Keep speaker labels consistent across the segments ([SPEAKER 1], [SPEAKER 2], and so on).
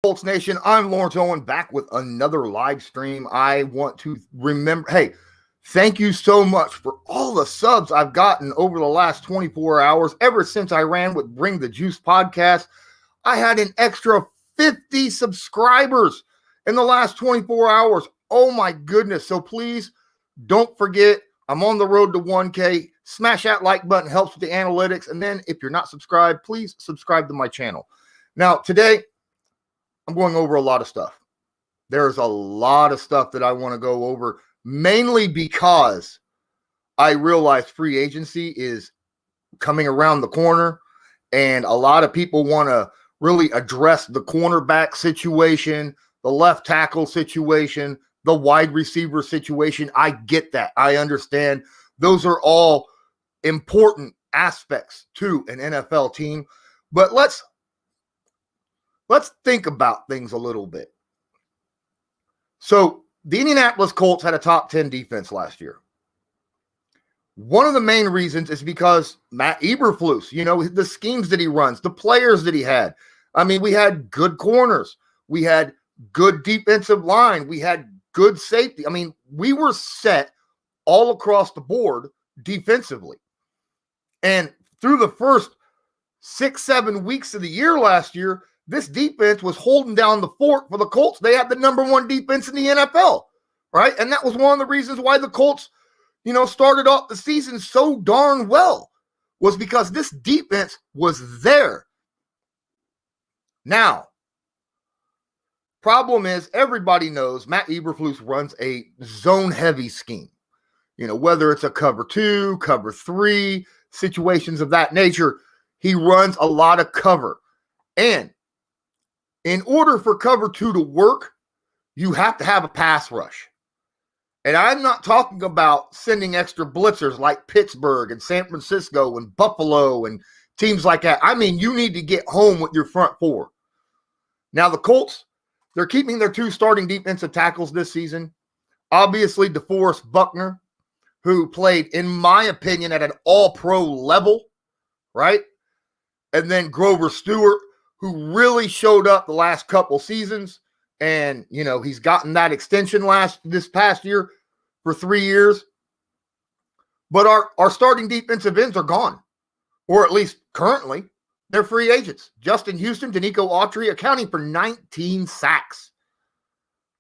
[SPEAKER 1] Colts Nation, I'm Lawrence Owen back with another live stream. I want to remember, hey, thank you so much for all the subs I've gotten over the last 24 hours. Ever since I ran with Bring the Juice podcast, I had an extra 50 subscribers in the last 24 hours. Oh my goodness. So please don't forget, I'm on the road to 1K. Smash that like button, helps with the analytics. And then if you're not subscribed, please subscribe to my channel. Now, today, I'm going over a lot of stuff. There's a lot of stuff that I want to go over, mainly because I realize free agency is coming around the corner, and a lot of people want to really address the cornerback situation, the left tackle situation, the wide receiver situation. I get that. I understand. Those are all important aspects to an NFL team. But let's think about things a little bit. So the Indianapolis Colts had a top 10 defense last year. One of the main reasons is because Matt Eberflus, the schemes that he runs, the players that he had. I mean, we had good corners. We had good defensive line. We had good safety. I mean, we were set all across the board defensively. And through the first 6-7 weeks of the year last year, this defense was holding down the fort for the Colts. They had the number one defense in the NFL, right? And that was one of the reasons why the Colts, started off the season so darn well, was because this defense was there. Now, problem is, everybody knows Matt Eberflus runs a zone-heavy scheme. Whether it's a cover 2, cover 3, situations of that nature, he runs a lot of cover. And in order for cover 2 to work, you have to have a pass rush. And I'm not talking about sending extra blitzers like Pittsburgh and San Francisco and Buffalo and teams like that. I mean, you need to get home with your front four. Now, the Colts, they're keeping their 2 starting defensive tackles this season. Obviously, DeForest Buckner, who played, in my opinion, at an all-pro level, right? And then Grover Stewart, who really showed up the last couple seasons. And, he's gotten that extension this past year for 3 years. But our starting defensive ends are gone. Or at least currently, they're free agents. Justin Houston, Danico Autry accounting for 19 sacks.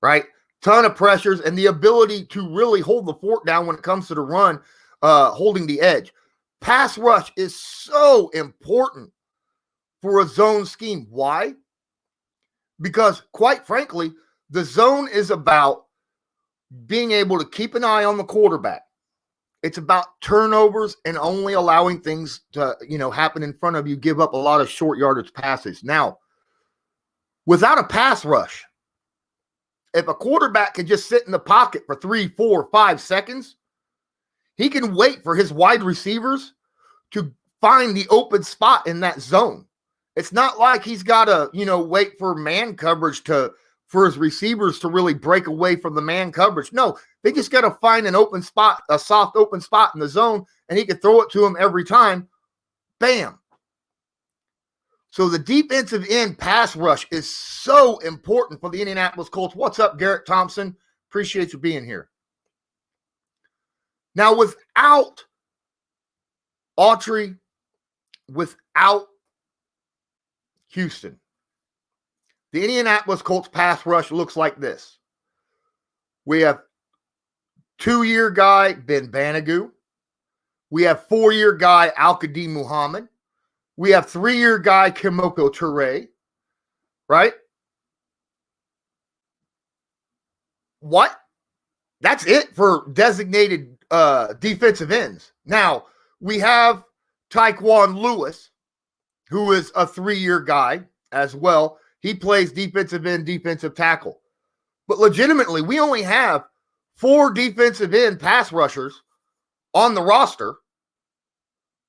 [SPEAKER 1] Right? Ton of pressures and the ability to really hold the fort down when it comes to the run, holding the edge. Pass rush is so important for a zone scheme. Why? Because, quite frankly, the zone is about being able to keep an eye on the quarterback. It's about turnovers and only allowing things to, happen in front of you, give up a lot of short yardage passes. Now, without a pass rush, if a quarterback can just sit in the pocket for 3, 4, 5 seconds, he can wait for his wide receivers to find the open spot in that zone. It's not like he's got to, wait for man coverage for his receivers to really break away from the man coverage. No, they just got to find an open spot, a soft open spot in the zone, and he can throw it to him every time. Bam. So the defensive end pass rush is so important for the Indianapolis Colts. What's up, Garrett Thompson? Appreciate you being here. Now, without Autry, without Houston, the Indianapolis Colts pass rush looks like this. We have 2-year guy, Ben Banigou. We have 4-year guy, Al-Qadim Muhammad. We have 3-year guy, Kimoko Toure. Right? What? That's it for designated defensive ends. Now, we have Tyquan Lewis, who is a 3-year guy as well. He plays defensive end, defensive tackle. But legitimately, we only have 4 defensive end pass rushers on the roster.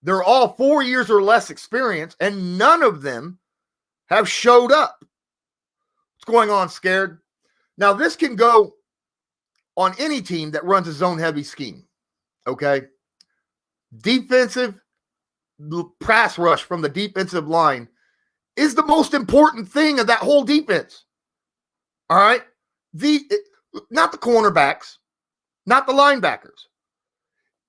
[SPEAKER 1] They're all 4 years or less experience, and none of them have showed up. What's going on, Scared? Now, this can go on any team that runs a zone-heavy scheme, okay? Defensive pass rush from the defensive line is the most important thing of that whole defense. All right? Not the cornerbacks, not the linebackers.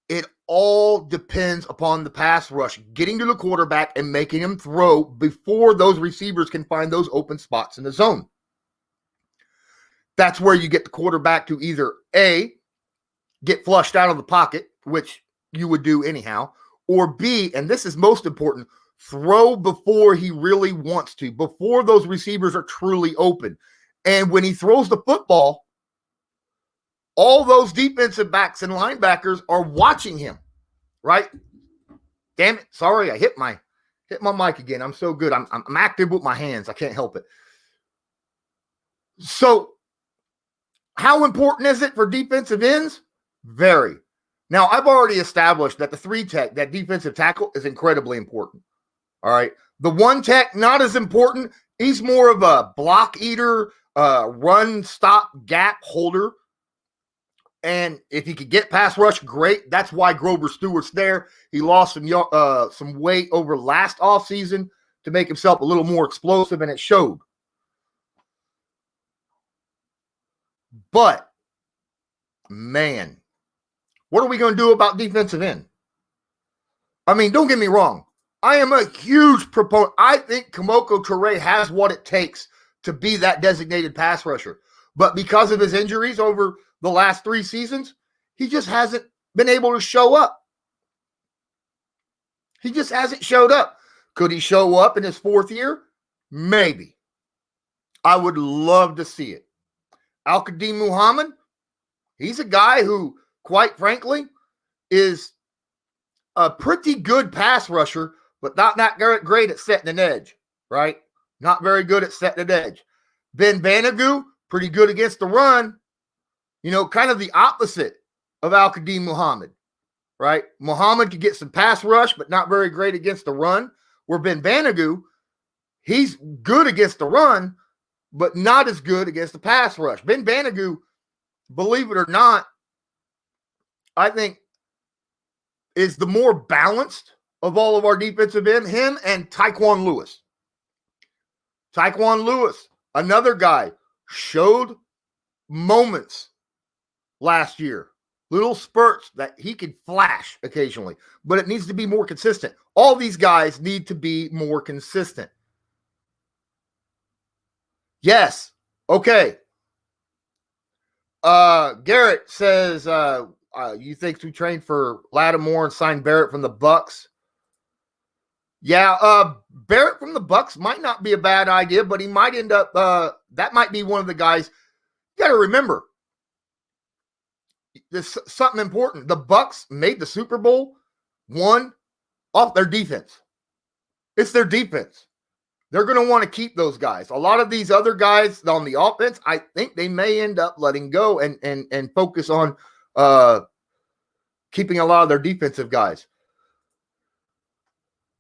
[SPEAKER 1] It all depends upon the pass rush, getting to the quarterback and making him throw before those receivers can find those open spots in the zone. That's where you get the quarterback to either A, get flushed out of the pocket, which you would do anyhow, or B, and this is most important, throw before he really wants to, before those receivers are truly open. And when he throws the football, all those defensive backs and linebackers are watching him, right? Damn it. Sorry, I hit my mic again. I'm so good. I'm active with my hands. I can't help it. So how important is it for defensive ends? Very. Now, I've already established that the 3-tech, that defensive tackle, is incredibly important. All right. The 1-tech, not as important. He's more of a block eater, run, stop, gap holder. And if he could get pass rush, great. That's why Grover Stewart's there. He lost some weight over last offseason to make himself a little more explosive, and it showed. But, man, what are we going to do about defensive end? I mean, don't get me wrong. I am a huge proponent. I think Kemoko Turay has what it takes to be that designated pass rusher. But because of his injuries over the last 3 seasons, he just hasn't been able to show up. He just hasn't showed up. Could he show up in his 4th year? Maybe. I would love to see it. Al-Qadim Muhammad, he's a guy who, quite frankly, is a pretty good pass rusher, but not great at setting an edge, right? Not very good at setting an edge. Ben Banogu, pretty good against the run. You know, kind of the opposite of Al-Qadim Muhammad, right? Muhammad could get some pass rush, but not very great against the run. Where Ben Banogu, he's good against the run, but not as good against the pass rush. Ben Banogu, believe it or not, I think is the more balanced of all of our defensive end, him and Tyquan Lewis. Tyquan Lewis, another guy, showed moments last year, little spurts that he could flash occasionally, but it needs to be more consistent. All these guys need to be more consistent. Yes. Okay. Garrett says, you think we train for Lattimore and sign Barrett from the Bucks? Yeah, Barrett from the Bucks might not be a bad idea, but he might end up, that might be one of the guys. You got to remember, there's something important. The Bucks made the Super Bowl, won off their defense. It's their defense. They're going to want to keep those guys. A lot of these other guys on the offense, I think they may end up letting go and focus on keeping a lot of their defensive guys.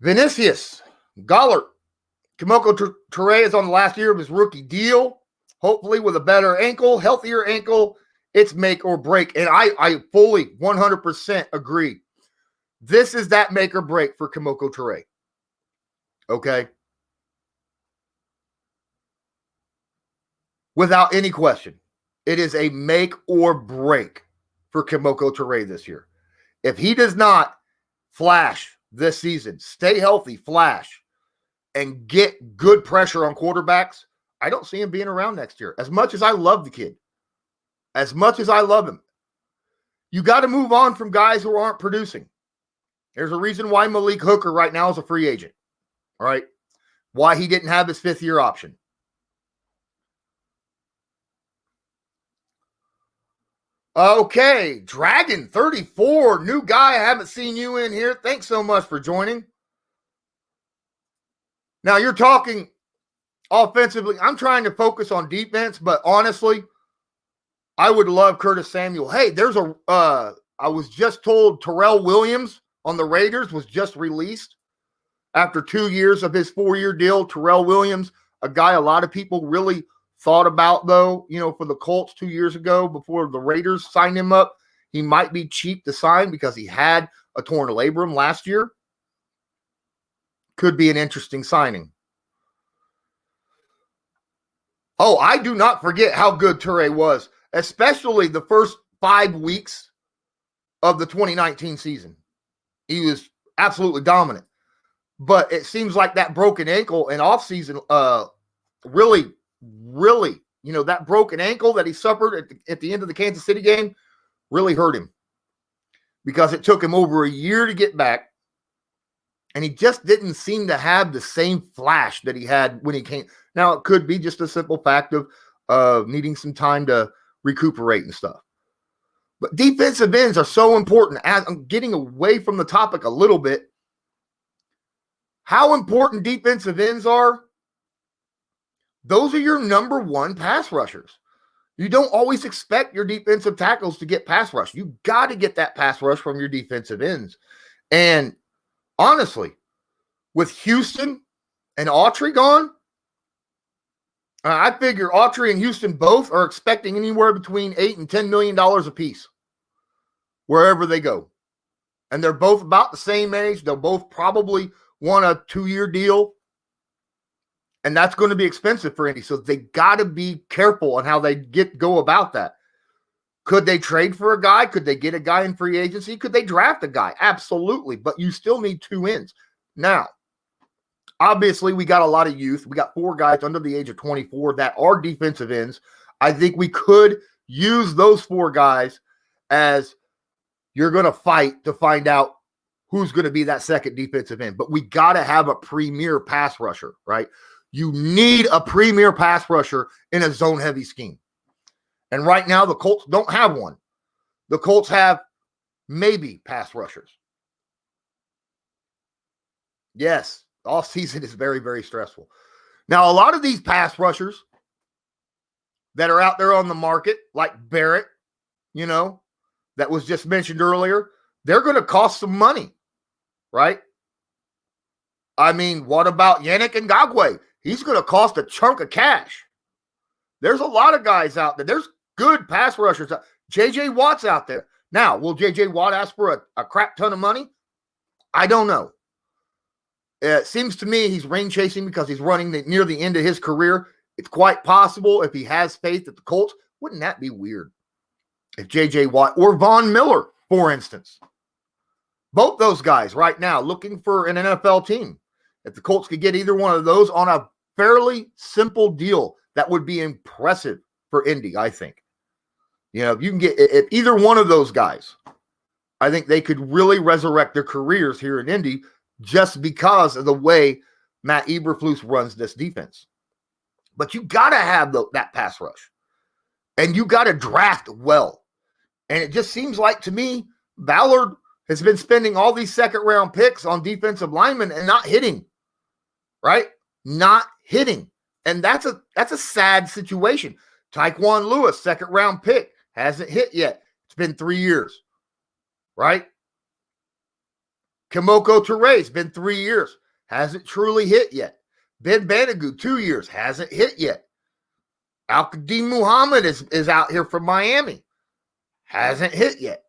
[SPEAKER 1] Vinicius Gollert. Kemoko Turay is on the last year of his rookie deal. Hopefully with a better ankle, healthier ankle, it's make or break. And I fully 100% agree. This is that make or break for Kemoko Turay. Okay? Without any question. It is a make or break for Kemoko Turay this year. If he does not flash this season, stay healthy, flash, and get good pressure on quarterbacks, I don't see him being around next year. As much as I love the kid, as much as I love him, you got to move on from guys who aren't producing. There's a reason why Malik Hooker right now is a free agent. All right? Why he didn't have his 5th-year option. Okay, Dragon 34, new guy. I haven't seen you in here. Thanks so much for joining. Now, you're talking offensively. I'm trying to focus on defense, but honestly, I would love Curtis Samuel. Hey, there's I was just told Terrell Williams on the Raiders was just released after 2 years of his 4-year deal. Terrell Williams, a guy a lot of people really thought about, though, for the Colts 2 years ago before the Raiders signed him up. He might be cheap to sign because he had a torn labrum last year. Could be an interesting signing. Oh, I do not forget how good Toure was, especially the first 5 weeks of the 2019 season. He was absolutely dominant. But it seems like that broken ankle in offseason really, that broken ankle that he suffered at the end of the Kansas City game really hurt him because it took him over a year to get back. And he just didn't seem to have the same flash that he had when he came. Now, it could be just a simple fact of needing some time to recuperate and stuff. But defensive ends are so important. As I'm getting away from the topic a little bit, how important defensive ends are, those are your number one pass rushers. You don't always expect your defensive tackles to get pass rush. You got to get that pass rush from your defensive ends. And honestly, with Houston and Autry gone, I figure Autry and Houston both are expecting anywhere between $8 and $10 million apiece wherever they go. And they're both about the same age. They'll both probably want a 2-year deal. And that's going to be expensive for Indy. So they got to be careful on how they go about that. Could they trade for a guy? Could they get a guy in free agency? Could they draft a guy? Absolutely. But you still need 2 ends. Now, obviously, we got a lot of youth. We got 4 guys under the age of 24 that are defensive ends. I think we could use those 4 guys as you're going to fight to find out who's going to be that second defensive end. But we got to have a premier pass rusher, right? You need a premier pass rusher in a zone-heavy scheme. And right now, the Colts don't have one. The Colts have maybe pass rushers. Yes, all season is very, very stressful. Now, a lot of these pass rushers that are out there on the market, like Barrett, that was just mentioned earlier, they're going to cost some money, right? I mean, what about Yannick Ngakoue? He's going to cost a chunk of cash. There's a lot of guys out there. There's good pass rushers. J.J. Watt's out there. Now, will J.J. Watt ask for a crap ton of money? I don't know. It seems to me he's rain chasing because he's running near the end of his career. It's quite possible if he has faith at the Colts. Wouldn't that be weird? If J.J. Watt or Von Miller, for instance, both those guys right now looking for an NFL team. If the Colts could get either one of those on a fairly simple deal, that would be impressive for Indy, I think. If you can get if either one of those guys, I think they could really resurrect their careers here in Indy just because of the way Matt Eberflus runs this defense. But you got to have that pass rush. And you got to draft well. And it just seems like to me, Ballard has been spending all these second-round picks on defensive linemen and not hitting, right? Not hitting. And that's a sad situation. Tyquan Lewis, second-round pick, hasn't hit yet. It's been 3 years, right? Kimoko Toure's been 3 years. Hasn't truly hit yet. Ben Banigou, 2 years. Hasn't hit yet. Al-Qadim Muhammad is out here from Miami. Hasn't hit yet.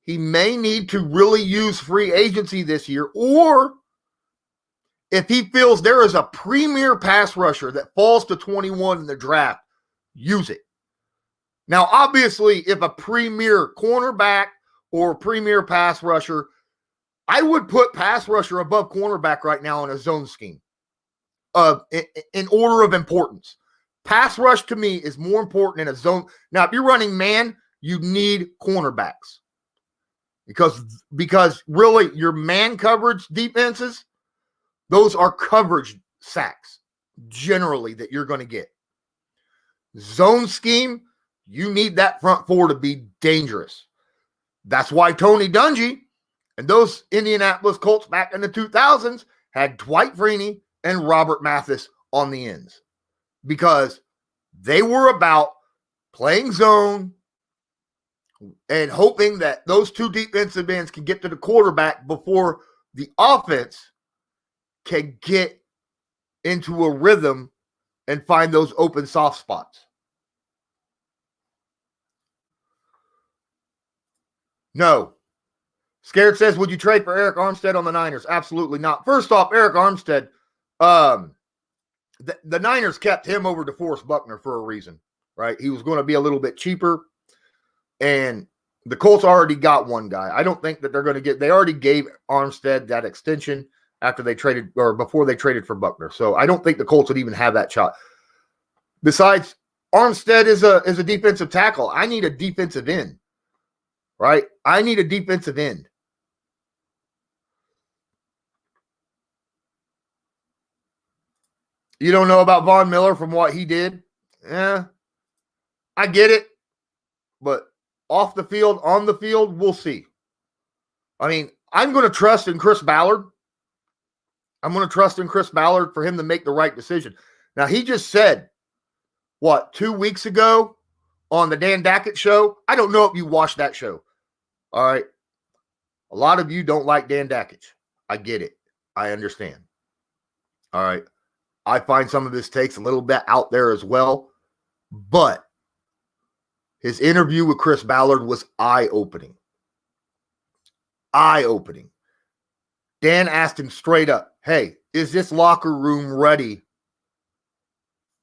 [SPEAKER 1] He may need to really use free agency this year, or if he feels there is a premier pass rusher that falls to 21 in the draft, use it. Now, obviously, if a premier cornerback or premier pass rusher, I would put pass rusher above cornerback right now in a zone scheme in order of importance. Pass rush to me is more important in a zone. Now, if you're running man, you need cornerbacks because really your man coverage defenses, those are coverage sacks generally that you're going to get. Zone scheme, you need that front four to be dangerous. That's why Tony Dungy and those Indianapolis Colts back in the 2000s had Dwight Freeney and Robert Mathis on the ends because they were about playing zone and hoping that those two defensive ends can get to the quarterback before the offense can get into a rhythm and find those open soft spots. No. Scared says, would you trade for Eric Armstead on the Niners? Absolutely not. First off, Eric Armstead, the Niners kept him over DeForest Buckner for a reason, right? He was going to be a little bit cheaper, and the Colts already got one guy. I don't think that they're going to get – they already gave Armstead that extension after they traded – or before they traded for Buckner. So I don't think the Colts would even have that shot. Besides, Armstead is a defensive tackle. I need a defensive end, right? I need a defensive end. You don't know about Von Miller from what he did? Yeah, I get it. But off the field, on the field, we'll see. I mean, I'm going to trust in Chris Ballard. I'm going to trust in Chris Ballard for him to make the right decision. Now, he just said, 2 weeks ago on the Dan Dackett show? I don't know if you watched that show. All right. A lot of you don't like Dan Dackett. I get it. I understand. All right. I find some of his takes a little bit out there as well. But his interview with Chris Ballard was eye-opening. Eye-opening. Dan asked him straight up, hey, is this locker room ready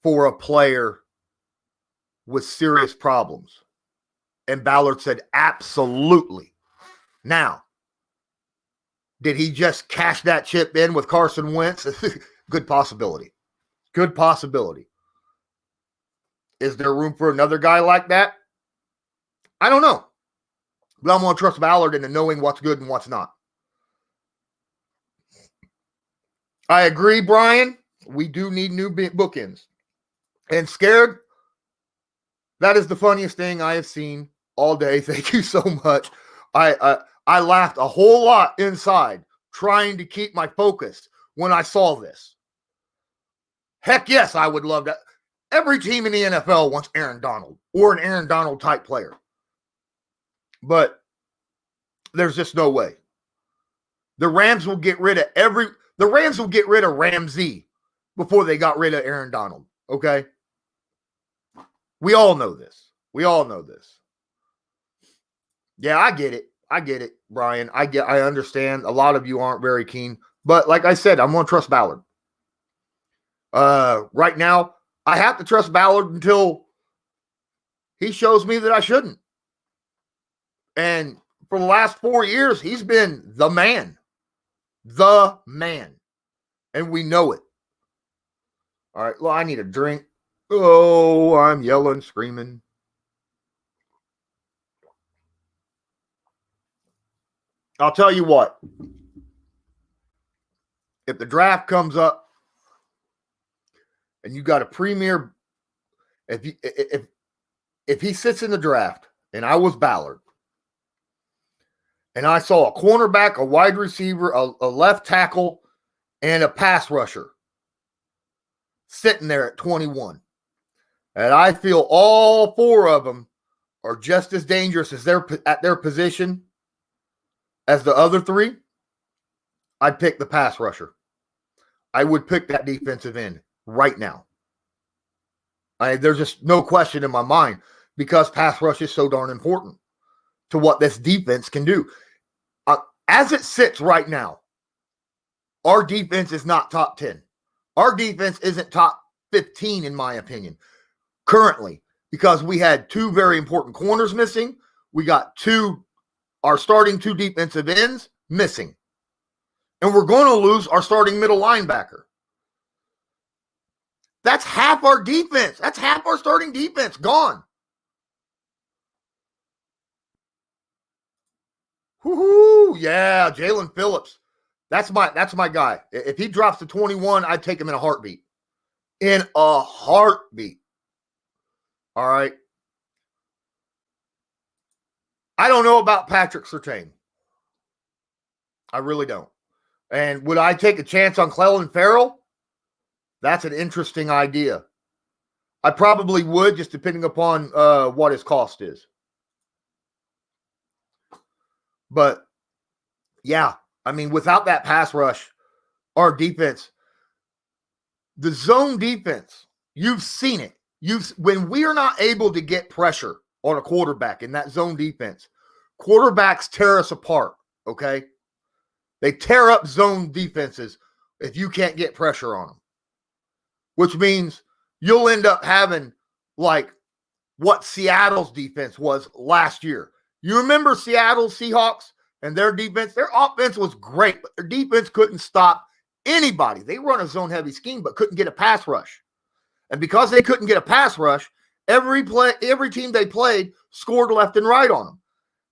[SPEAKER 1] for a player with serious problems? And Ballard said, absolutely. Now, did he just cash that chip in with Carson Wentz? Good possibility. Good possibility. Is there room for another guy like that? I don't know. But I'm going to trust Ballard into knowing what's good and what's not. I agree, Brian. We do need new bookends. And scared, that is the funniest thing I have seen all day. Thank you so much. I laughed a whole lot inside trying to keep my focus when I saw this. Heck yes, I would love that. Every team in the NFL wants Aaron Donald or an Aaron Donald type player. But there's just no way. The Rams will get rid of Ramsey before they got rid of Aaron Donald. Okay? We all know this. Yeah, I get it, Brian. I understand. A lot of you aren't very keen. But like I said, I'm going to trust Ballard. Right now, I have to trust Ballard until he shows me that I shouldn't. And for the last 4 years, he's been the man. The man. And we know it. All right, well, I need a drink. Oh, I'm yelling, screaming. I'll tell you what. If the draft comes up and you got a premier, if he sits in the draft and I was Ballard and I saw a cornerback, a wide receiver, a left tackle, and a pass rusher sitting there at 21, and I feel all four of them are just as dangerous as at their position as the other three, I'd pick the pass rusher. I would pick that defensive end right now. There's just no question in my mind because pass rush is so darn important to what this defense can do. As it sits right now, our defense is not top 10. Our defense isn't top 15, in my opinion, currently, because we had two very important corners missing. We got our starting two defensive ends missing. And we're going to lose our starting middle linebacker. That's half our defense. That's half our starting defense gone. Whoo-hoo, yeah, Jalen Phillips. That's my guy. If he drops to 21, I'd take him in a heartbeat. In a heartbeat. All right. I don't know about Patrick Surtain. I really don't. And would I take a chance on Clelin Ferrell? That's an interesting idea. I probably would, just depending upon what his cost is. But, yeah, I mean, without that pass rush, our defense, the zone defense, you've seen it. When we are not able to get pressure on a quarterback in that zone defense, quarterbacks tear us apart, okay? They tear up zone defenses if you can't get pressure on them. which means you'll end up having like what Seattle's defense was last year. You remember Seattle Seahawks and their defense? Their offense was great, but their defense couldn't stop anybody. They run a zone-heavy scheme, but couldn't get a pass rush. And because they couldn't get a pass rush, every team they played scored left and right on them.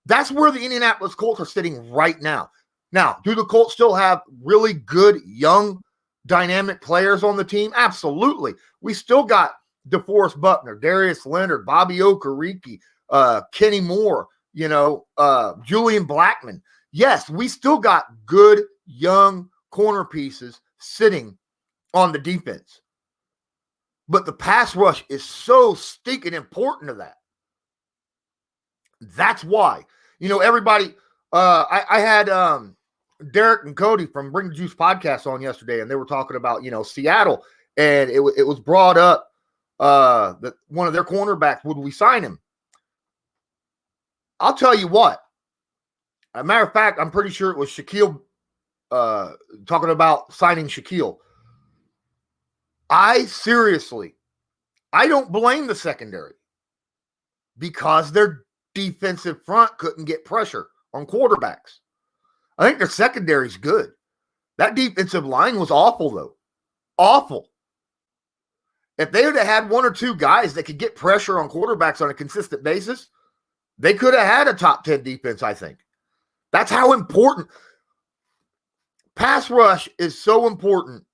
[SPEAKER 1] That's where the Indianapolis Colts are sitting right now. Now, do the Colts still have really good, young, dynamic players on the team? Absolutely. We still got DeForest Buckner, Darius Leonard, Bobby Okereke, Kenny Moore, Julian Blackmon. Yes, we still got good, young corner pieces sitting on the defense. But the pass rush is so stinking important to that. That's why. Everybody, I had Derek and Cody from Bring the Juice podcast on yesterday, and they were talking about, Seattle, and it was brought up that one of their cornerbacks, would we sign him? I'll tell you what. As a matter of fact, I'm pretty sure it was Shaquille talking about signing Shaquille. I don't blame the secondary because their defensive front couldn't get pressure on quarterbacks. I think their secondary is good. That defensive line was awful, though. Awful. If they would have had one or two guys that could get pressure on quarterbacks on a consistent basis, they could have had a top 10 defense, I think. That's how important. Pass rush is so important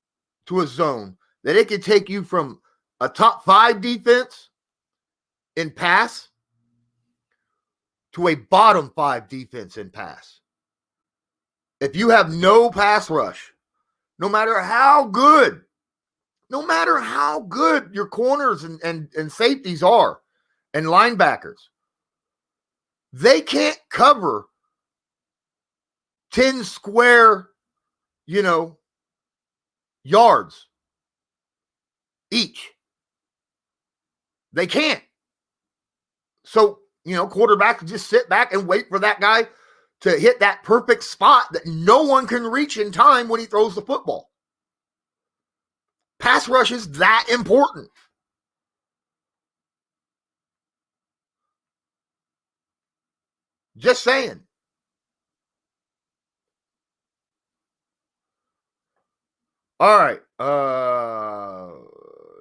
[SPEAKER 1] to a zone that it could take you from a top 5 defense in pass to a bottom 5 defense in pass. If you have no pass rush, no matter how good your corners and safeties are and linebackers, they can't cover 10 square, yards each. They can't. So, quarterback just sit back and wait for that guy to hit that perfect spot that no one can reach in time when he throws the football. Pass rush is that important. Just saying. All right.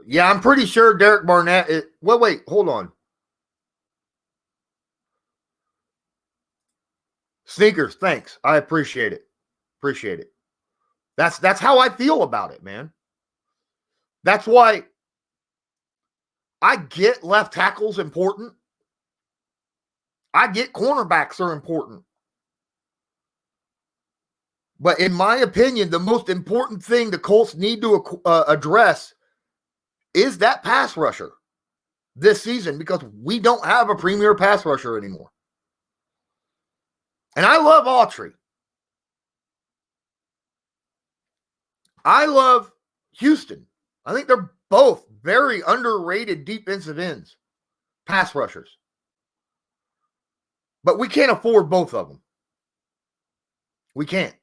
[SPEAKER 1] Yeah, I'm pretty sure Derek Barnett wait, hold on. Sneakers, thanks. I appreciate it. That's how I feel about it, man. That's why I get left tackles important. I get cornerbacks are important. But in my opinion, the most important thing the Colts need to address is that pass rusher this season, because we don't have a premier pass rusher anymore. And I love Autry. I love Houston. I think they're both very underrated defensive ends, pass rushers. But we can't afford both of them. We can't.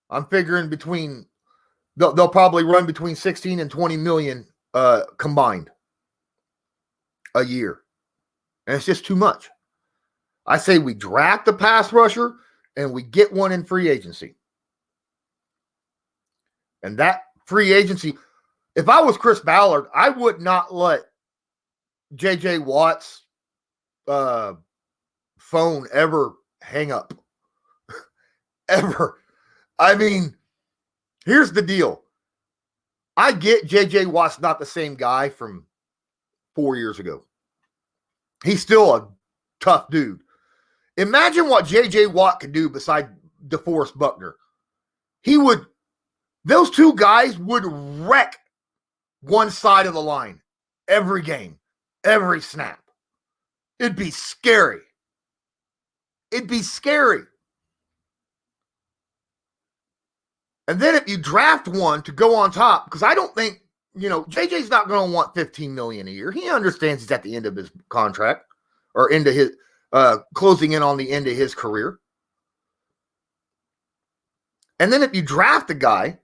[SPEAKER 1] I'm figuring they'll probably run between 16 and 20 million combined a year. And it's just too much. I say we draft a pass rusher and we get one in free agency. And that free agency, if I was Chris Ballard, I would not let J.J. Watt's phone ever hang up. Ever. I mean, here's the deal. I get J.J. Watt's not the same guy from 4 years ago. He's still a tough dude. Imagine what J.J. Watt could do beside DeForest Buckner. Those two guys would wreck one side of the line every game, every snap. It'd be scary. And then if you draft one to go on top, because I don't think, JJ's not going to want $15 million a year. He understands he's at the end of his contract or into his closing in on the end of his career. And then if you draft a guy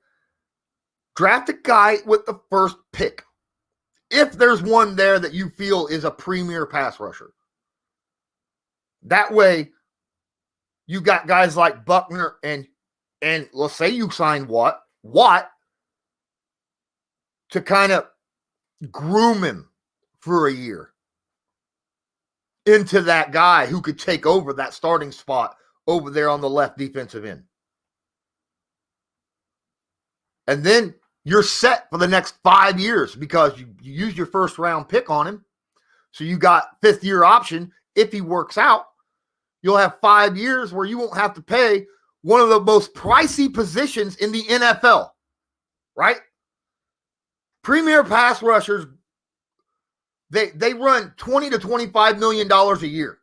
[SPEAKER 1] Draft a guy with the first pick. If there's one there that you feel is a premier pass rusher. That way, you got guys like Buckner and let's say you sign Watt to kind of groom him for a year into that guy who could take over that starting spot over there on the left defensive end. And then you're set for the next 5 years because you used your first round pick on him. So you got 5th year option. If he works out, you'll have 5 years where you won't have to pay one of the most pricey positions in the NFL, right? Premier pass rushers, they run $20 to $25 million a year.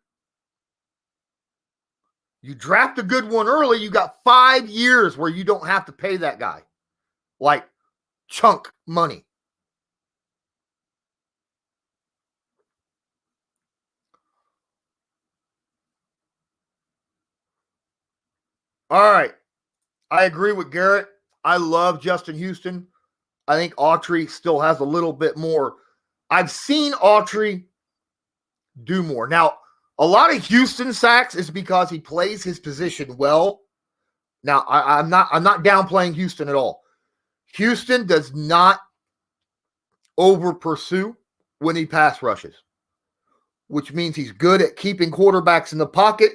[SPEAKER 1] You draft a good one early, you got 5 years where you don't have to pay that guy like chunk money. All right. I agree with Garrett. I love Justin Houston. I think Autry still has a little bit more. I've seen Autry do more. Now, a lot of Houston sacks is because he plays his position well. Now, I'm not downplaying Houston at all. Houston does not over pursue when he pass rushes, which means he's good at keeping quarterbacks in the pocket.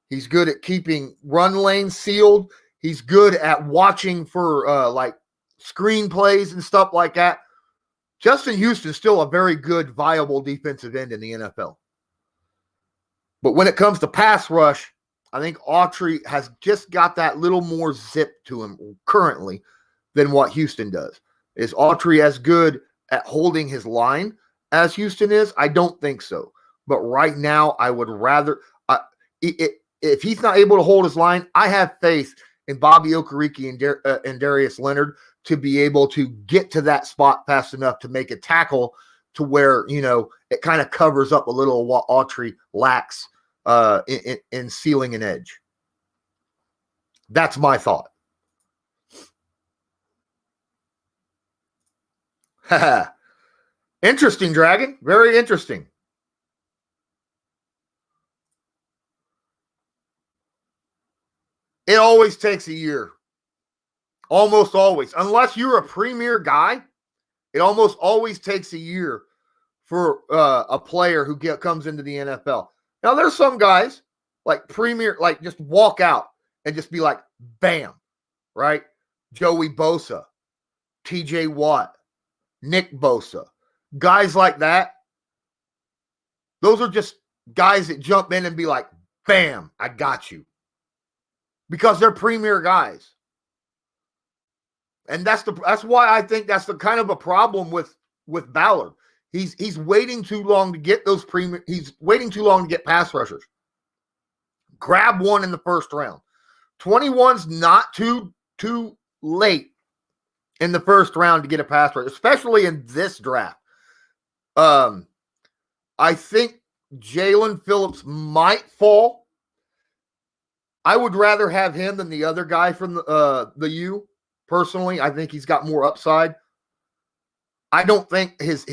[SPEAKER 1] He's good at keeping run lanes sealed. He's good at watching for like screen plays and stuff like that. Justin Houston's still a very good, viable defensive end in the NFL. But when it comes to pass rush, I think Autry has just got that little more zip to him currently than what Houston does. Is Autry as good at holding his line as Houston is? I don't think so. But right now, I would rather if he's not able to hold his line, I have faith in Bobby Okereke and Darius Leonard to be able to get to that spot fast enough to make a tackle to where, it kind of covers up a little of what Autry lacks in sealing an edge. That's my thought. Interesting, Dragon. Very interesting. It always takes a year. Almost always. Unless you're a premier guy, it almost always takes a year for a player who comes into the NFL. Now, there's some guys like premier, like just walk out and just be like, bam, right? Joey Bosa, TJ Watt, Nick Bosa, guys like that. Those are just guys that jump in and be like, bam, I got you. Because they're premier guys. And that's why I think that's the kind of a problem with Ballard. He's waiting too long to get those he's waiting too long to get pass rushers. Grab one in the first round. 21's not too late in the first round to get a pass rusher, especially in this draft. I think Jalen Phillips might fall. I would rather have him than the other guy from the U. Personally, I think he's got more upside. I don't think his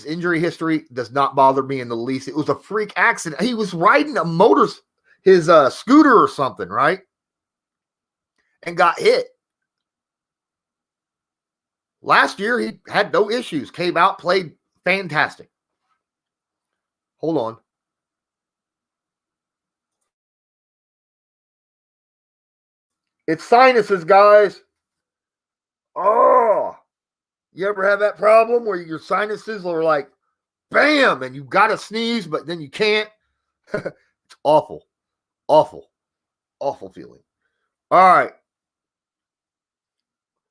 [SPEAKER 1] injury history does not bother me in the least. It was a freak accident. He was riding his scooter or something, right? And got hit. Last year, he had no issues. Came out, played fantastic. Hold on. It's sinuses, guys. Oh, you ever have that problem where your sinuses are like, bam, and you got to sneeze, but then you can't? It's awful. Awful. Awful feeling. All right.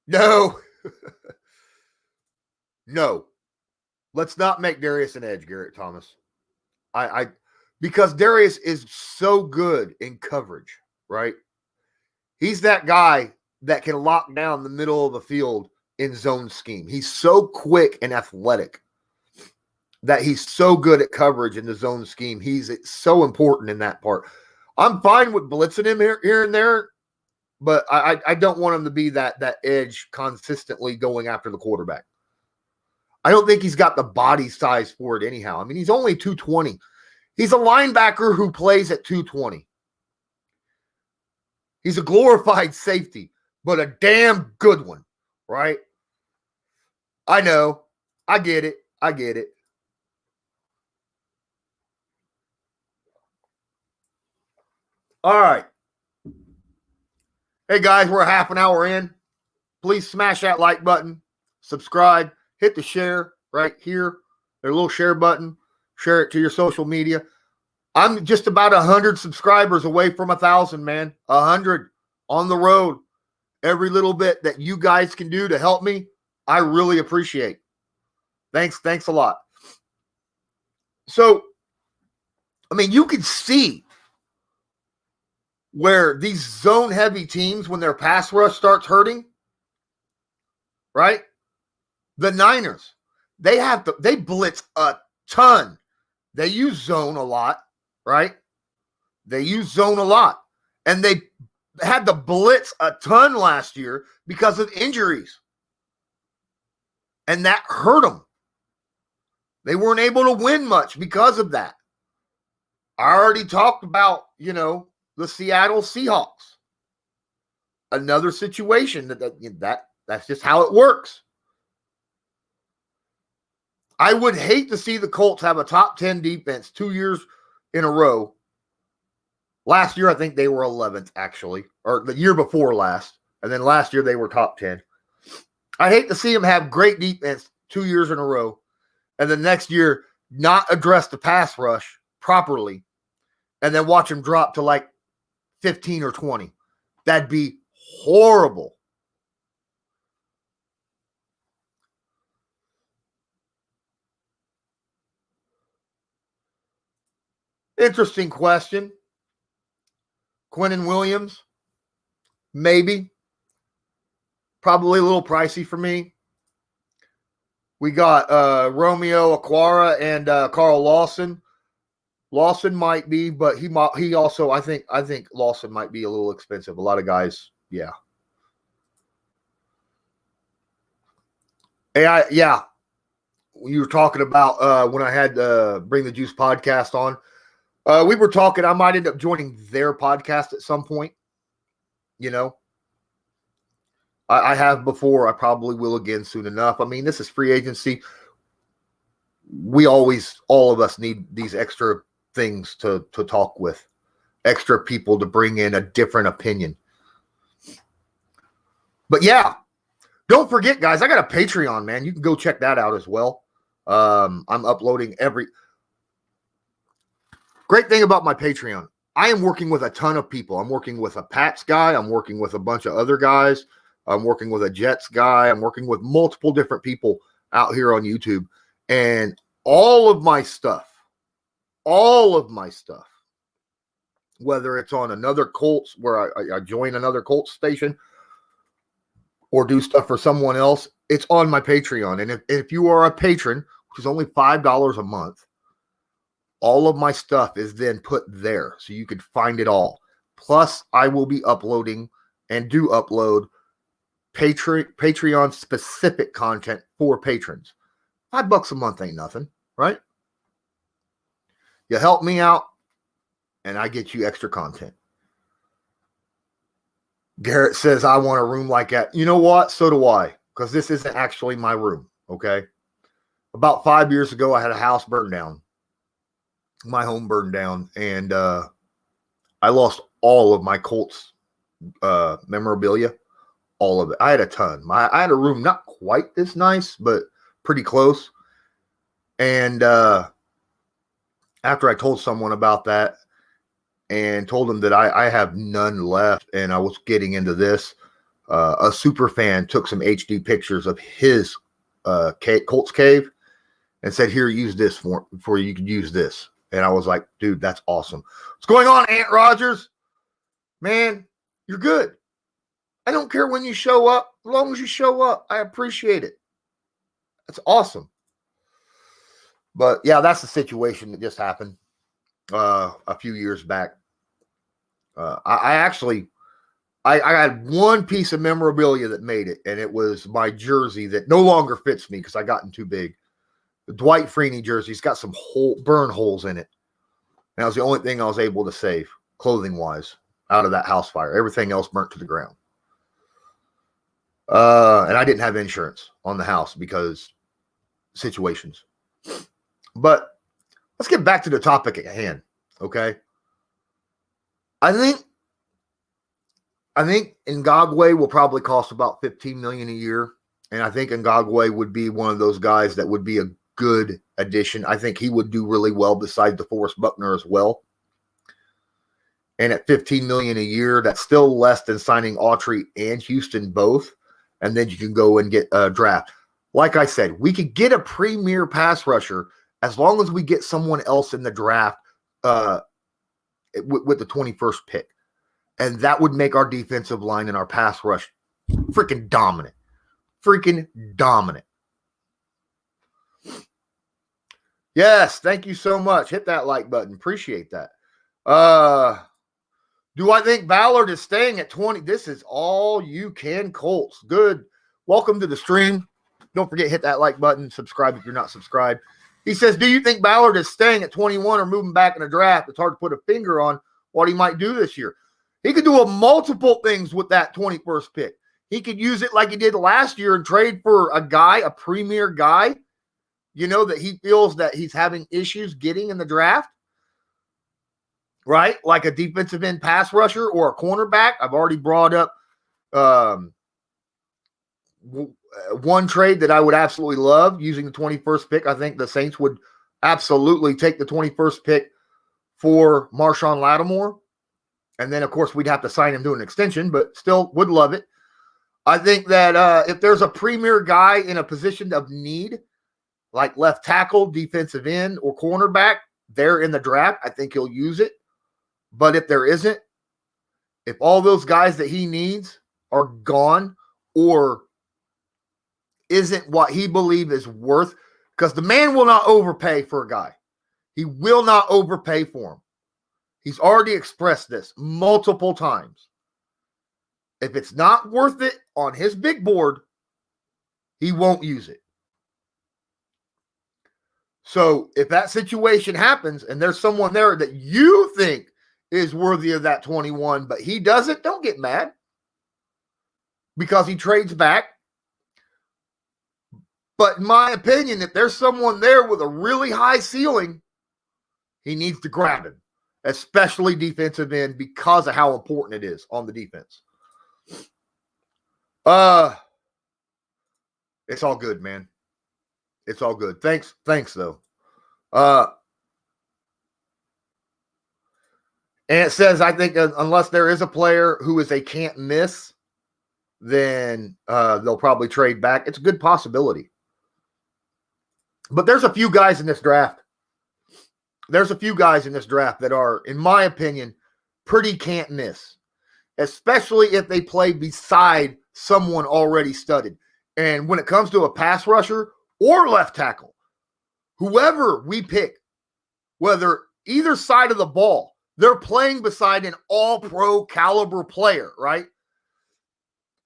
[SPEAKER 1] No. No. Let's not make Darius an edge, Garrett Thomas. Because Darius is so good in coverage, right? He's that guy that can lock down the middle of the field in zone scheme. He's so quick and athletic that he's so good at coverage in the zone scheme. It's so important in that part. I'm fine with blitzing him here and there, but I don't want him to be that edge consistently going after the quarterback. I don't think he's got the body size for it anyhow. I mean, he's only 220. He's a linebacker who plays at 220. He's a glorified safety, but a damn good one, right? I know. I get it. I get it. All right. Hey, guys, we're a half an hour in. Please smash that like button, subscribe, hit the share right here. There's a little share button. Share it to your social media. I'm just about 100 subscribers away from 1,000, man. 100 on the road. Every little bit that you guys can do to help me, I really appreciate. Thanks a lot. So, I mean, you can see where these zone-heavy teams, when their pass rush starts hurting, right? The Niners, they blitz a ton. They use zone a lot, right? They use zone a lot. And they had to blitz a ton last year because of injuries. And that hurt them. They weren't able to win much because of that. I already talked about, the Seattle Seahawks. Another situation that's just how it works. I would hate to see the Colts have a top 10 defense 2 years in a row. Last year, I think they were 11th, actually, or the year before last. And then last year, they were top 10. I'd hate to see them have great defense 2 years in a row, and the next year not address the pass rush properly, and then watch them drop to like 15 or 20. That'd be horrible. Interesting question. Quinnen Williams, maybe. Probably a little pricey for me. We got Romeo Okwara and Carl Lawson. Lawson might be, but he also I think Lawson might be a little expensive. A lot of guys, yeah. Hey, yeah. You were talking about when I had Bring the Juice podcast on. We were talking. I might end up joining their podcast at some point. I have before. I probably will again soon enough. I mean, this is free agency. All of us need these extra things to talk with, extra people to bring in a different opinion. But yeah, don't forget, guys, I got a Patreon, man. You can go check that out as well. I'm uploading great thing about my Patreon. I am working with a ton of people. I'm working with a Pats guy. I'm working with a bunch of other guys. I'm working with a Jets guy. I'm working with multiple different people out here on YouTube. And all of my stuff, whether it's on another Colts where I join another Colts station or do stuff for someone else, it's on my Patreon. And if you are a patron, which is only $5 a month, all of my stuff is then put there so you can find it all. Plus, I will be uploading and do upload Patreon specific content for patrons. $5 a month ain't nothing, right? You help me out and I get you extra content. Garrett says, I want a room like that. You know what? So do I, because this isn't actually my room, okay? About 5 years ago, I had a house burned down. My home burned down, and I lost all of my Colts memorabilia, all of it. I had a ton. I had a room not quite this nice, but pretty close. And after I told someone about that and told them that I have none left and I was getting into this, a super fan took some HD pictures of his Colts cave and said, here, use this for you can use this. And I was like, dude, that's awesome. What's going on, Ant Rogers? Man, you're good. I don't care when you show up. As long as you show up, I appreciate it. That's awesome. But, yeah, that's the situation that just happened a few years back. I I had one piece of memorabilia that made it, and it was my jersey that no longer fits me because I gotten too big. The Dwight Freeney jersey's got some burn holes in it. And that was the only thing I was able to save, clothing-wise, out of that house fire. Everything else burnt to the ground. And I didn't have insurance on the house because situations. But let's get back to the topic at hand, okay? I think Ngogwe will probably cost about $15 million a year, and I think Ngogwe would be one of those guys that would be a good addition. I think he would do really well beside DeForest Buckner as well. And at $15 million a year, that's still less than signing Autry and Houston both, and then you can go and get a draft. Like I said, we could get a premier pass rusher as long as we get someone else in the draft with the 21st pick. And that would make our defensive line and our pass rush freaking dominant. Freaking dominant. Yes, thank you so much. Hit that like button. Appreciate that. Do I think Ballard is staying at 20? This is all you can Colts. Good. Welcome to the stream. Don't forget, hit that like button. Subscribe if you're not subscribed. He says, do you think Ballard is staying at 21 or moving back in the draft? It's hard to put a finger on what he might do this year. He could do multiple things with that 21st pick. He could use it like he did last year and trade for a guy, a premier guy, that he feels that he's having issues getting in the draft, right? Like a defensive end pass rusher or a cornerback. I've already brought up one trade that I would absolutely love using the 21st pick. I think the Saints would absolutely take the 21st pick for Marshawn Lattimore. And then, of course, we'd have to sign him to an extension, but still would love it. I think that if there's a premier guy in a position of need, like left tackle, defensive end, or cornerback, there in the draft, I think he'll use it. But if there isn't, if all those guys that he needs are gone or isn't what he believes is worth, because the man will not overpay for a guy. He will not overpay for him. He's already expressed this multiple times. If it's not worth it on his big board, he won't use it. So if that situation happens and there's someone there that you think is worthy of that 21, but he doesn't, don't get mad because he trades back. But in my opinion, if there's someone there with a really high ceiling, he needs to grab him. Especially defensive end because of how important it is on the defense. It's all good, man. It's all good. Thanks though. And it says, I think unless there is a player who is a can't miss, then they'll probably trade back. It's a good possibility. But there's a few guys in this draft. That are, in my opinion, pretty can't miss, especially if they play beside someone already studded. And when it comes to a pass rusher or left tackle, whoever we pick, whether either side of the ball, they're playing beside an all-pro caliber player, right?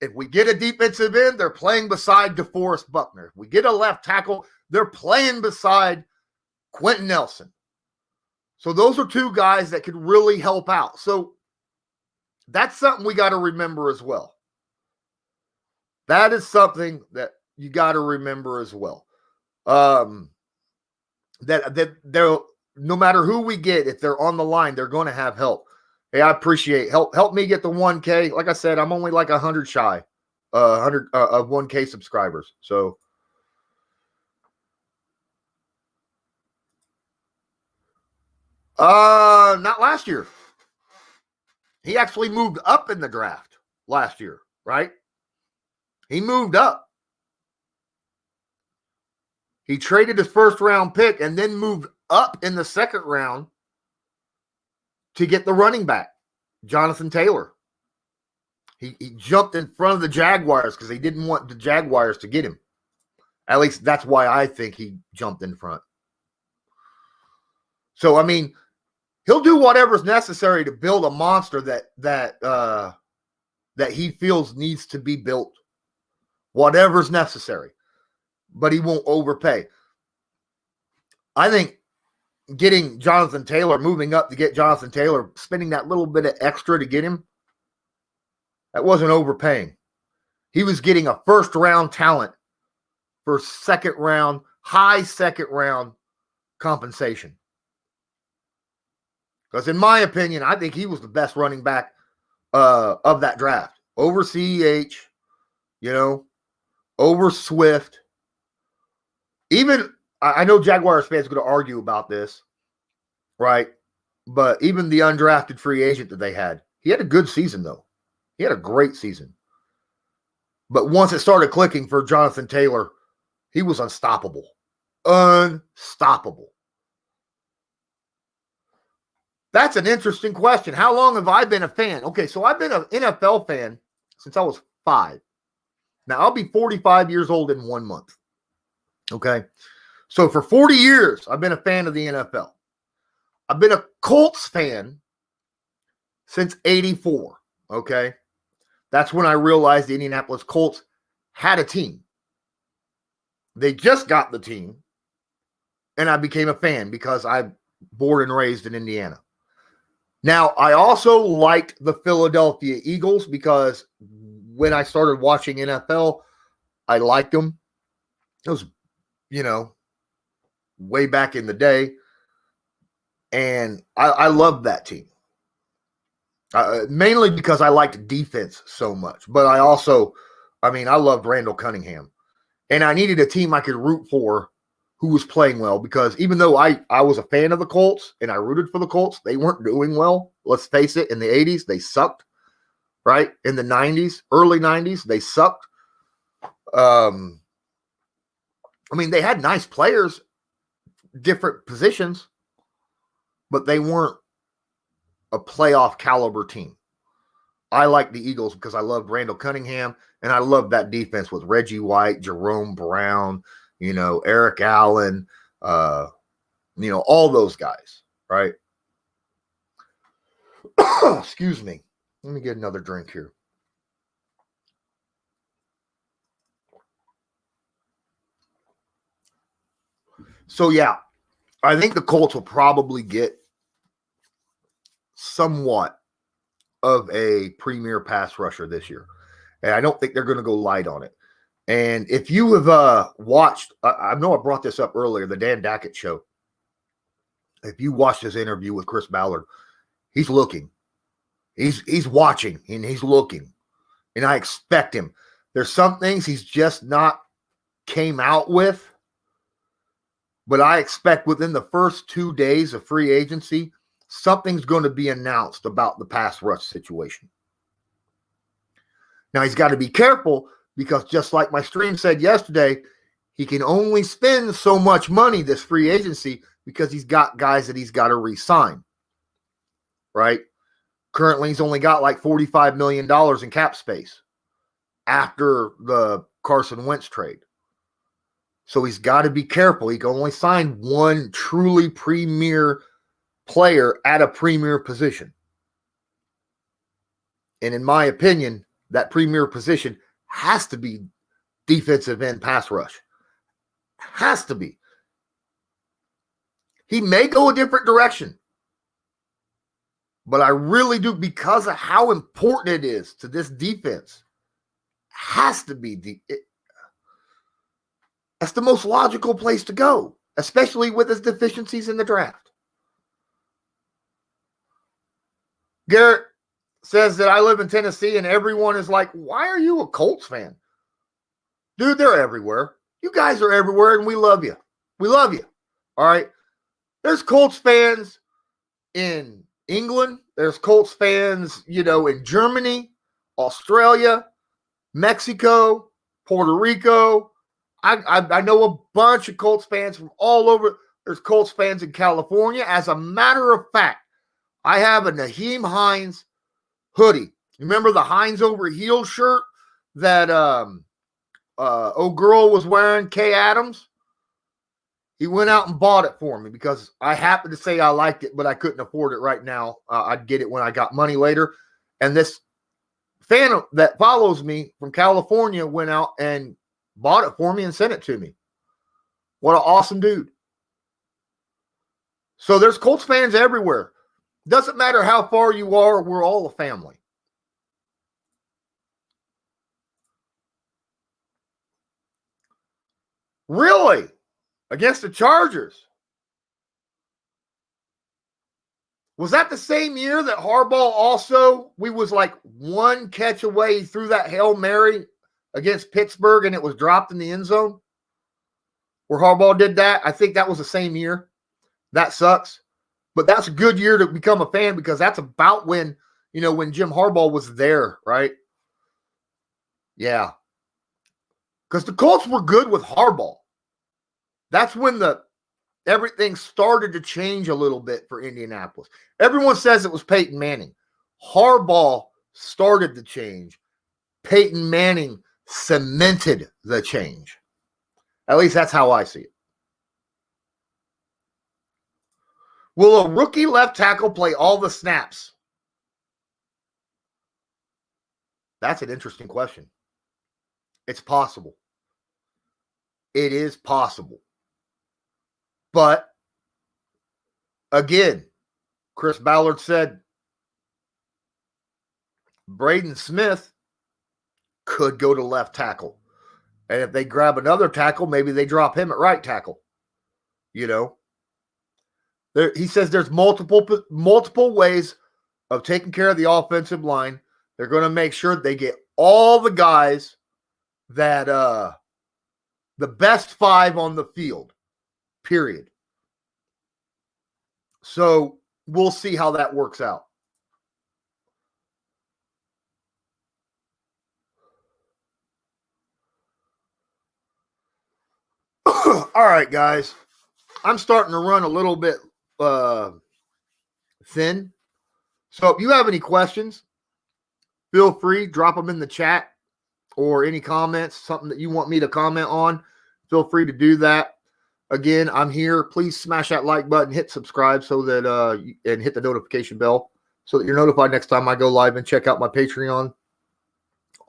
[SPEAKER 1] If we get a defensive end, they're playing beside DeForest Buckner. If we get a left tackle, they're playing beside Quentin Nelson. So those are two guys that could really help out. So that's something we got to remember as well. That is something that you got to remember as well. That they'll, no matter who we get, if they're on the line, they're going to have help. Hey, I appreciate help me get the 1K. Like I said, I'm only like 100 shy, 100 of 1K subscribers. So. Not last year. He actually moved up in the draft last year, right? He moved up. He traded his first round pick and then moved up in the second round to get the running back, Jonathan Taylor. He jumped in front of the Jaguars because he didn't want the Jaguars to get him. At least that's why I think he jumped in front. So, I mean, he'll do whatever's necessary to build a monster that that he feels needs to be built, whatever's necessary, but he won't overpay. I think getting Jonathan Taylor, moving up to get Jonathan Taylor, spending that little bit of extra to get him, that wasn't overpaying. He was getting a first-round talent for second-round, high second-round compensation. Because in my opinion, I think he was the best running back of that draft. Over CEH, over Swift. Even, I know Jaguars fans are going to argue about this, right? But even the undrafted free agent that they had, he had a good season, though. He had a great season. But once it started clicking for Jonathan Taylor, he was unstoppable. Unstoppable. That's an interesting question. How long have I been a fan? Okay, so I've been an NFL fan since I was 5. Now, I'll be 45 years old in 1 month. Okay? So for 40 years, I've been a fan of the NFL. I've been a Colts fan since 84. Okay? That's when I realized the Indianapolis Colts had a team. They just got the team, and I became a fan because I'm born and raised in Indiana. Now, I also liked the Philadelphia Eagles because when I started watching NFL, I liked them. It was, way back in the day. And I loved that team. Mainly because I liked defense so much. But I loved Randall Cunningham. And I needed a team I could root for who was playing well, because even though I was a fan of the Colts and I rooted for the Colts, they weren't doing well. Let's face it, in the 80s, they sucked, right? In the 90s, early 90s, they sucked. They had nice players, different positions, but they weren't a playoff caliber team. I like the Eagles because I loved Randall Cunningham, and I loved that defense with Reggie White, Jerome Brown, Eric Allen, all those guys, right? Excuse me. Let me get another drink here. So, yeah, I think the Colts will probably get somewhat of a premier pass rusher this year. And I don't think they're going to go light on it. And if you have watched, I know I brought this up earlier, the Dan Dackett show. If you watched his interview with Chris Ballard, he's looking. He's watching, and he's looking. And I expect him. There's some things he's just not came out with. But I expect within the first 2 days of free agency, something's going to be announced about the pass rush situation. Now, he's got to be careful, because just like my stream said yesterday, he can only spend so much money this free agency because he's got guys that he's got to re-sign, right? Currently, he's only got like $45 million in cap space after the Carson Wentz trade. So he's got to be careful. He can only sign one truly premier player at a premier position. And in my opinion, that premier position has to be defensive end pass rush. Has to be. He may go a different direction. But I really do, because of how important it is to this defense. Has to be. That's the most logical place to go, especially with his deficiencies in the draft. Garrett says that I live in Tennessee and everyone is like, why are you a Colts fan? Dude, they're everywhere. You guys are everywhere, and we love you. We love you. All right? There's Colts fans in England. There's Colts fans, in Germany, Australia, Mexico, Puerto Rico. I know a bunch of Colts fans from all over. There's Colts fans in California. As a matter of fact, I have a Naheem Hines hoodie. Remember the Hines over heel shirt that old girl was wearing, Kay Adams? He went out and bought it for me because I happened to say I liked it, but I couldn't afford it right now. I'd get it when I got money later. And this fan that follows me from California went out and bought it for me and sent it to me. What an awesome dude. So there's Colts fans everywhere. Doesn't matter how far you are, we're all a family. Really? Against the Chargers? Was that the same year that Harbaugh also, we was like one catch away through that Hail Mary against Pittsburgh and it was dropped in the end zone? Where Harbaugh did that? I think that was the same year. That sucks. But that's a good year to become a fan because that's about when, when Jim Harbaugh was there, right? Yeah. Because the Colts were good with Harbaugh. That's when everything started to change a little bit for Indianapolis. Everyone says it was Peyton Manning. Harbaugh started the change. Peyton Manning cemented the change. At least that's how I see it. Will a rookie left tackle play all the snaps? That's an interesting question. It's possible. It is possible. But, again, Chris Ballard said Braden Smith could go to left tackle. And if they grab another tackle, maybe they drop him at right tackle. He says there's multiple ways of taking care of the offensive line. They're going to make sure they get all the guys that the best 5 on the field, period. So we'll see how that works out. All right, guys. I'm starting to run a little bit thin. So if you have any questions, feel free, drop them in the chat or any comments, something that you want me to comment on. Feel free to do that. Again, I'm here. Please smash that like button, hit subscribe so that and hit the notification bell so that you're notified next time I go live, and check out my Patreon.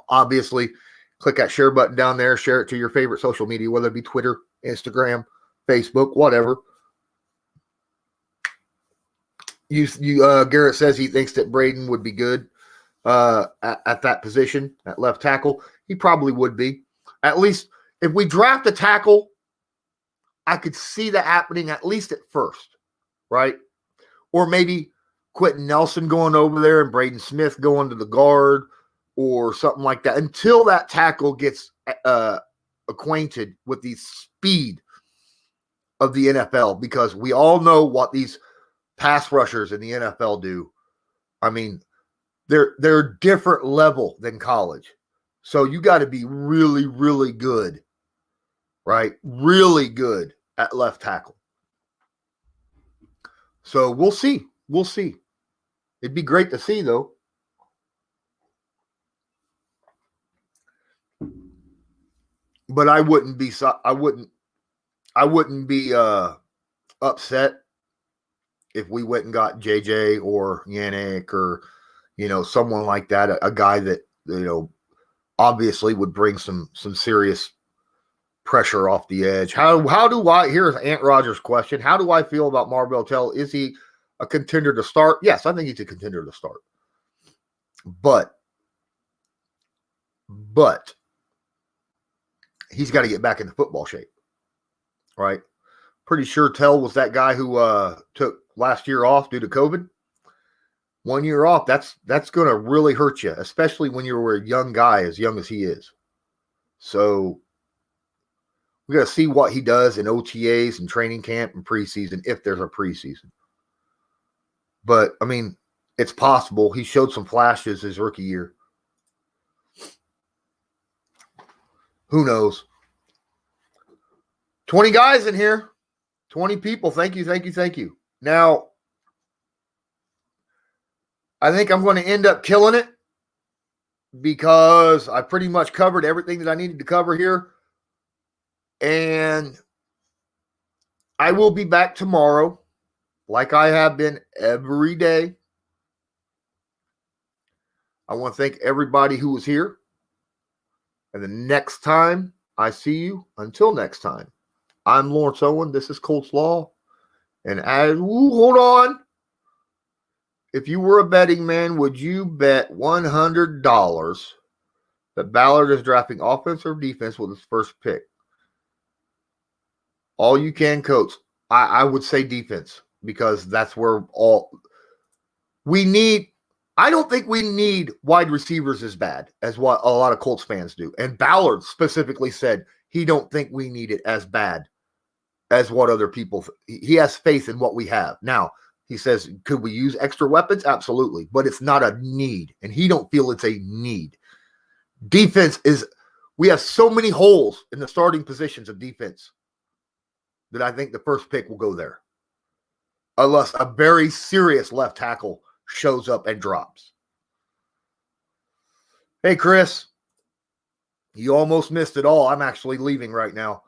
[SPEAKER 1] Obviously, click that share button down there. Share it to your favorite social media, whether it be Twitter, Instagram, Facebook, whatever. Garrett says he thinks that Braden would be good at that position, at left tackle. He probably would be. At least if we draft a tackle, I could see that happening at least at first, right? Or maybe Quentin Nelson going over there and Braden Smith going to the guard or something like that until that tackle gets acquainted with the speed of the NFL, because we all know what these pass rushers in the NFL do. I mean, they're a different level than college. So you got to be really, really good, right? Really good at left tackle. So we'll see. We'll see. It'd be great to see, though. But I wouldn't be upset if we went and got JJ or Yannick or someone like that, a guy that obviously would bring some serious pressure off the edge. How do I? Here's Ant Rogers' question: how do I feel about Marvell Tell? Is he a contender to start? Yes, I think he's a contender to start. But he's got to get back into football shape, right? Pretty sure Tell was that guy who took last year off due to COVID. 1 year off, that's going to really hurt you, especially when you're a young guy, as young as he is. So we got to see what he does in OTAs and training camp and preseason, if there's a preseason. But, I mean, it's possible. He showed some flashes his rookie year. Who knows? 20 guys in here. 20 people. Thank you. Now, I think I'm going to end up killing it because I pretty much covered everything that I needed to cover here. And I will be back tomorrow, like I have been every day. I want to thank everybody who was here. And the next time I see you, until next time, I'm Lawrence Owen. This is Colts Law. And hold on. If you were a betting man, would you bet $100 that Ballard is drafting offense or defense with his first pick? All you can, coach. I would say defense, because that's where we need. I don't think we need wide receivers as bad as what a lot of Colts fans do. And Ballard specifically said he don't think we need it as bad as what other people. He has faith in what we have. Now, he says, could we use extra weapons? Absolutely. But it's not a need. And he don't feel it's a need. Defense is, we have so many holes in the starting positions of defense that I think the first pick will go there. Unless a very serious left tackle shows up and drops. Hey, Chris. You almost missed it all. I'm actually leaving right now.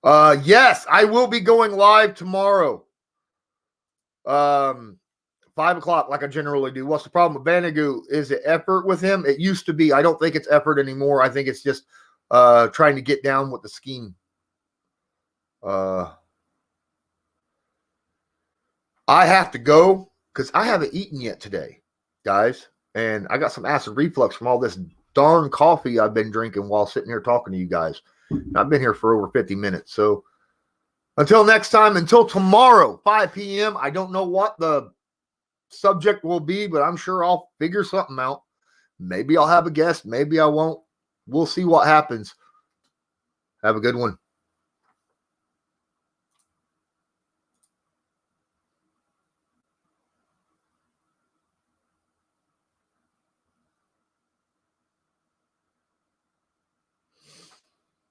[SPEAKER 1] Yes, I will be going live tomorrow. 5 o'clock, like I generally do. What's the problem with Banagoo? Is it effort with him? It used to be. I don't think it's effort anymore. I think it's just trying to get down with the scheme. I have to go because I haven't eaten yet today, guys. And I got some acid reflux from all this darn coffee I've been drinking while sitting here talking to you guys. I've been here for over 50 minutes. So until next time, until tomorrow, 5 p.m., I don't know what the subject will be, but I'm sure I'll figure something out. Maybe I'll have a guest. Maybe I won't. We'll see what happens. Have a good one.